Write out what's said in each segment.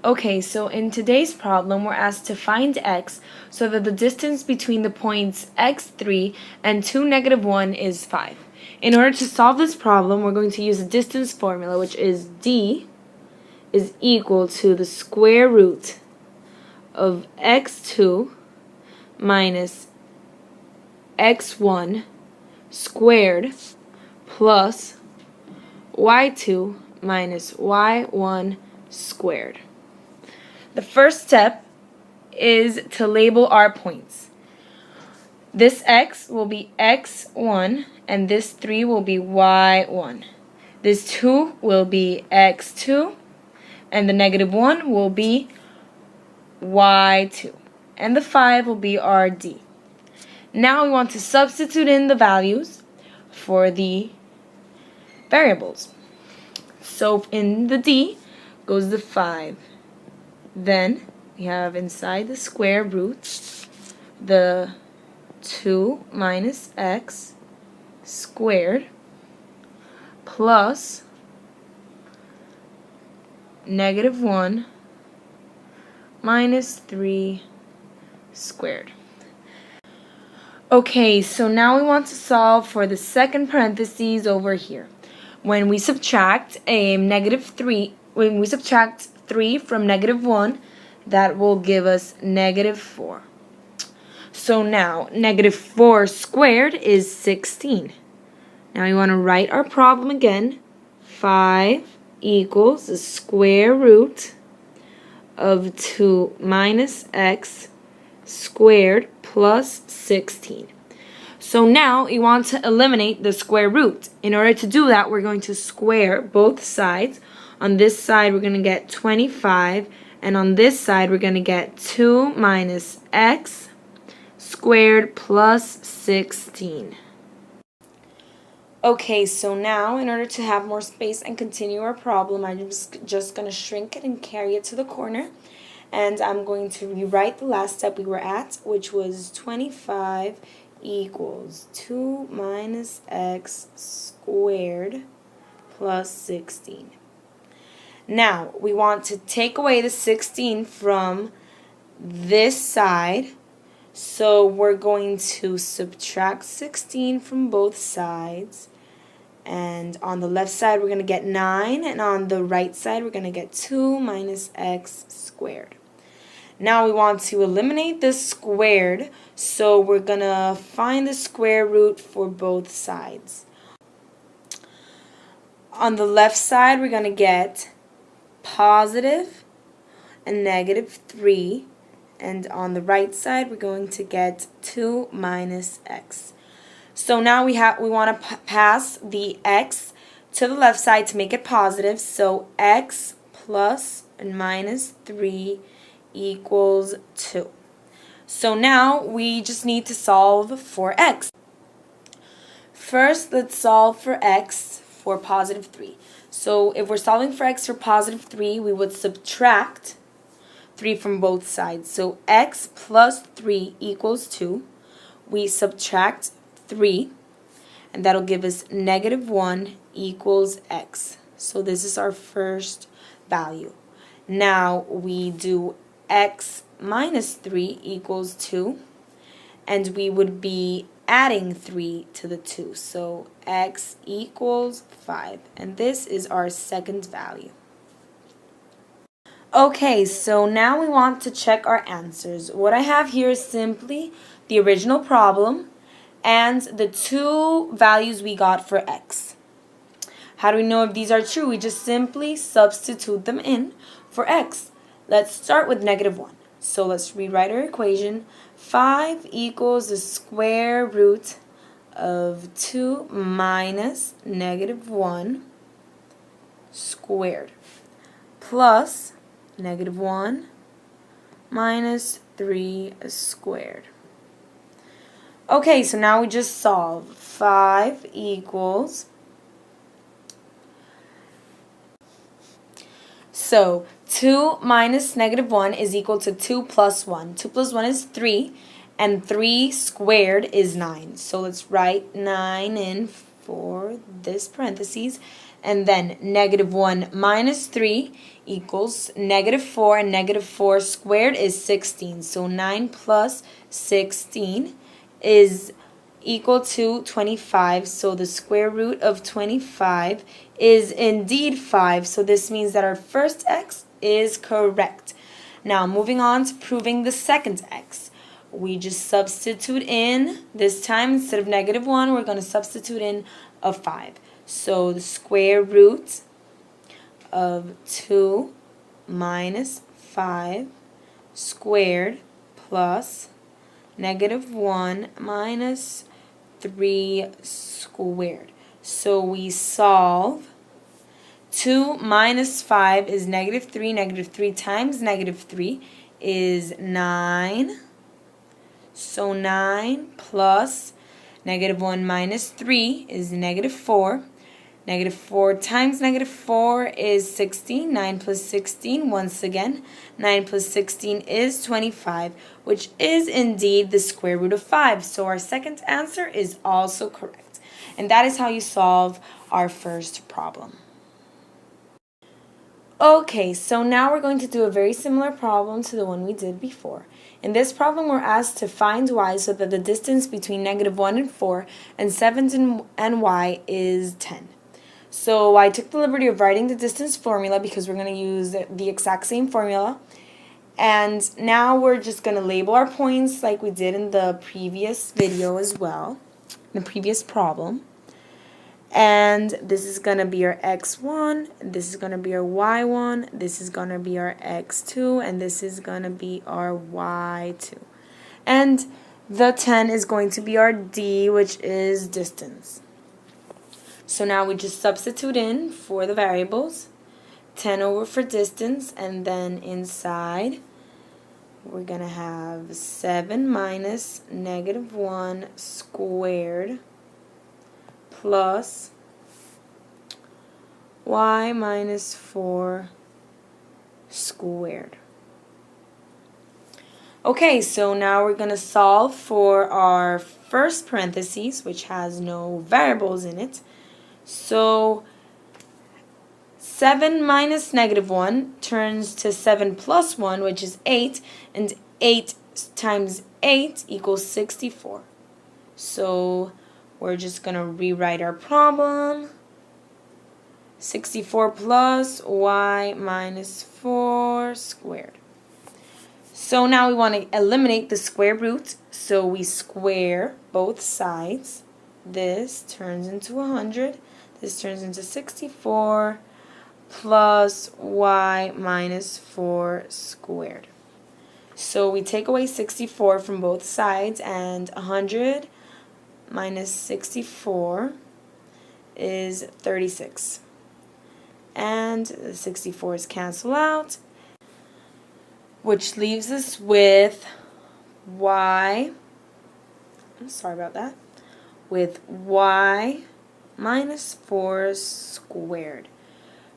Okay, so in today's problem, we're asked to find x so that the distance between the points x3 and 2, -1 is 5. In order to solve this problem, we're going to use a distance formula, which is d is equal to the square root of x2 minus x1 squared plus y2 minus y1 squared. The first step is to label our points. This x will be x1 and this 3 will be y1. This 2 will be x2 and the -1 will be y2. And the 5 will be our d. Now we want to substitute in the values for the variables. So in the d goes the 5. Then we have inside the square root the 2 minus x squared plus -1 minus 3 squared. Okay, so now we want to solve for the second parentheses over here. When we subtract when we subtract 3 from -1, that will give us -4. So now, -4 squared is 16. Now we want to write our problem again. 5 equals the square root of 2 minus x squared plus 16. So now we want to eliminate the square root. In order to do that, we're going to square both sides. On this side, we're going to get 25, and on this side, we're going to get 2 minus x squared plus 16. Okay, so now in order to have more space and continue our problem, I'm just going to shrink it and carry it to the corner. And I'm going to rewrite the last step we were at, which was 25 equals 2 minus x squared plus 16. Now, we want to take away the 16 from this side. So we're going to subtract 16 from both sides. And on the left side, we're going to get 9. And on the right side, we're going to get 2 minus x squared. Now we want to eliminate this squared. So we're going to find the square root for both sides. On the left side, we're going to get positive and -3. And on the right side, we're going to get 2 minus x. So now we want to pass the x to the left side to make it positive. So x plus and minus 3 equals 2. So now we just need to solve for x. First, let's solve for x for positive 3. So if we're solving for x for positive 3, we would subtract 3 from both sides. So x plus 3 equals 2. We subtract 3, and that'll give us -1 equals x. So this is our first value. Now we do x minus 3 equals 2, and we would be adding 3 to the 2. So x equals 5, and this is our second value. Okay, so now we want to check our answers. What I have here is simply the original problem and the two values we got for x. How do we know if these are true? We just simply substitute them in for x. Let's start with -1. So let's rewrite our equation. 5 equals the square root of 2 minus -1 squared plus -1 minus 3 squared. Okay, so now we just solve. 5 equals, so 2 minus -1 is equal to 2 plus 1. 2 plus 1 is 3, and 3 squared is 9. So let's write 9 in for this parentheses. And then negative 1 minus 3 equals negative 4, and negative 4 squared is 16. So 9 plus 16 is equal to 25. So the square root of 25 is indeed 5. So this means that our first x is correct. Now moving on to proving the second x. We just substitute in, this time instead of negative 1, we're going to substitute in a 5. So the square root of 2 minus 5 squared plus negative 1 minus 3 squared. So we solve. 2 minus 5 is negative 3. Negative 3 times negative 3 is 9. So 9 plus negative 1 minus 3 is negative 4. Negative 4 times negative 4 is 16. 9 plus 16, once again, 9 plus 16 is 25, which is indeed the square root of 5. So our second answer is also correct. And that is how you solve our first problem. Okay, so now we're going to do a very similar problem to the one we did before. In this problem, we're asked to find y so that the distance between negative 1 and 4 and 7 and y is 10. So I took the liberty of writing the distance formula because we're going to use the exact same formula. And now we're just going to label our points like we did in the previous video as well, in the previous problem. And this is going to be our x1, this is going to be our y1, this is going to be our x2, and this is going to be our y2. And the 10 is going to be our d, which is distance. So now we just substitute in for the variables, 10 over for distance, and then inside we're going to have 7 minus negative 1 squared plus y minus 4 squared. Okay, so now we're going to solve for our first parentheses, which has no variables in it. So 7 minus negative 1 turns to 7 plus 1, which is 8, and 8 times 8 equals 64. So we're just going to rewrite our problem. 64 plus y minus 4 squared. So now we want to eliminate the square root. So we square both sides. This turns into 100. This turns into 64 plus y minus 4 squared. So we take away 64 from both sides, and 100 minus 64 is 36. And the 64's cancel out, which leaves us with y, I'm sorry about that, with y minus 4 squared.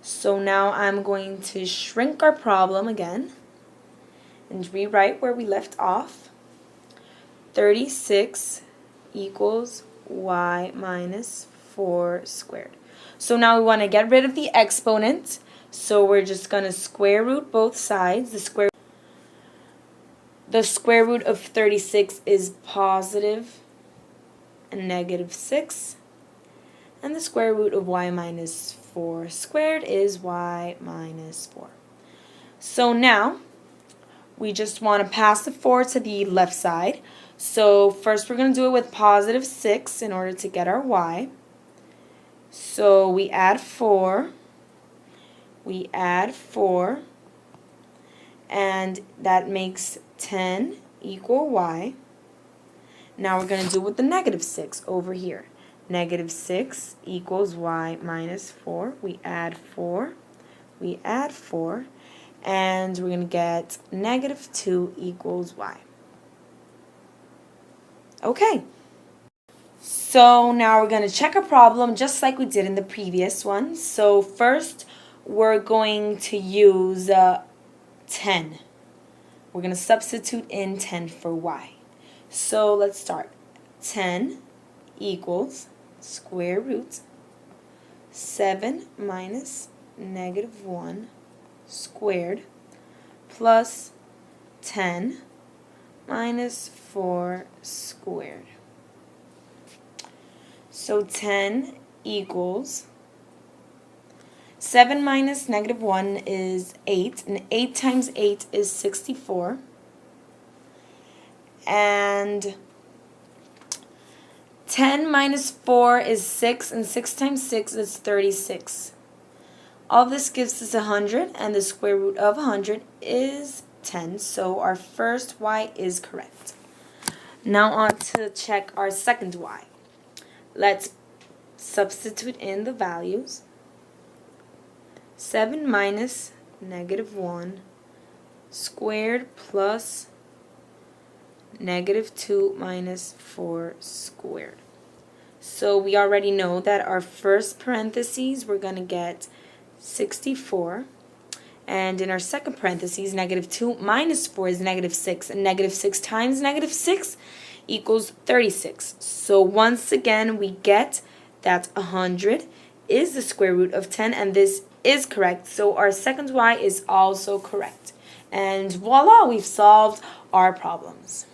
So now I'm going to shrink our problem again and rewrite where we left off. 36 equals y minus 4 squared. So now we want to get rid of the exponent. So we're just going to square root both sides. The square root of 36 is positive and negative 6. And the square root of y minus 4 squared is y minus 4. So now we just want to pass the 4 to the left side. So first we're going to do it with positive 6 in order to get our y. So we add 4, and that makes 10 equal y. Now we're going to do it with the negative 6 over here. Negative 6 equals y minus 4. We add 4, and we're going to get negative 2 equals y. Okay. So now we're going to check a problem just like we did in the previous one. So first we're going to use 10. We're going to substitute in 10 for y. So let's start. 10 equals square root 7 minus negative 1 squared plus 10 minus 4 squared. So 10 equals 7 minus negative 1 is 8, and 8 times 8 is 64. And 10 minus 4 is 6, and 6 times 6 is 36. All this gives us 100, and the square root of 100 is 10, so our first y is correct. Now on to check our second y. Let's substitute in the values. 7 minus negative 1 squared plus negative 2 minus 4 squared. So we already know that our first parentheses we're going to get 64, and in our second parentheses negative 2 minus 4 is negative 6, and negative 6 times negative 6 equals 36. So once again we get that 100 is the square root of 10, and this is correct, so our second y is also correct. And voila, we've solved our problems.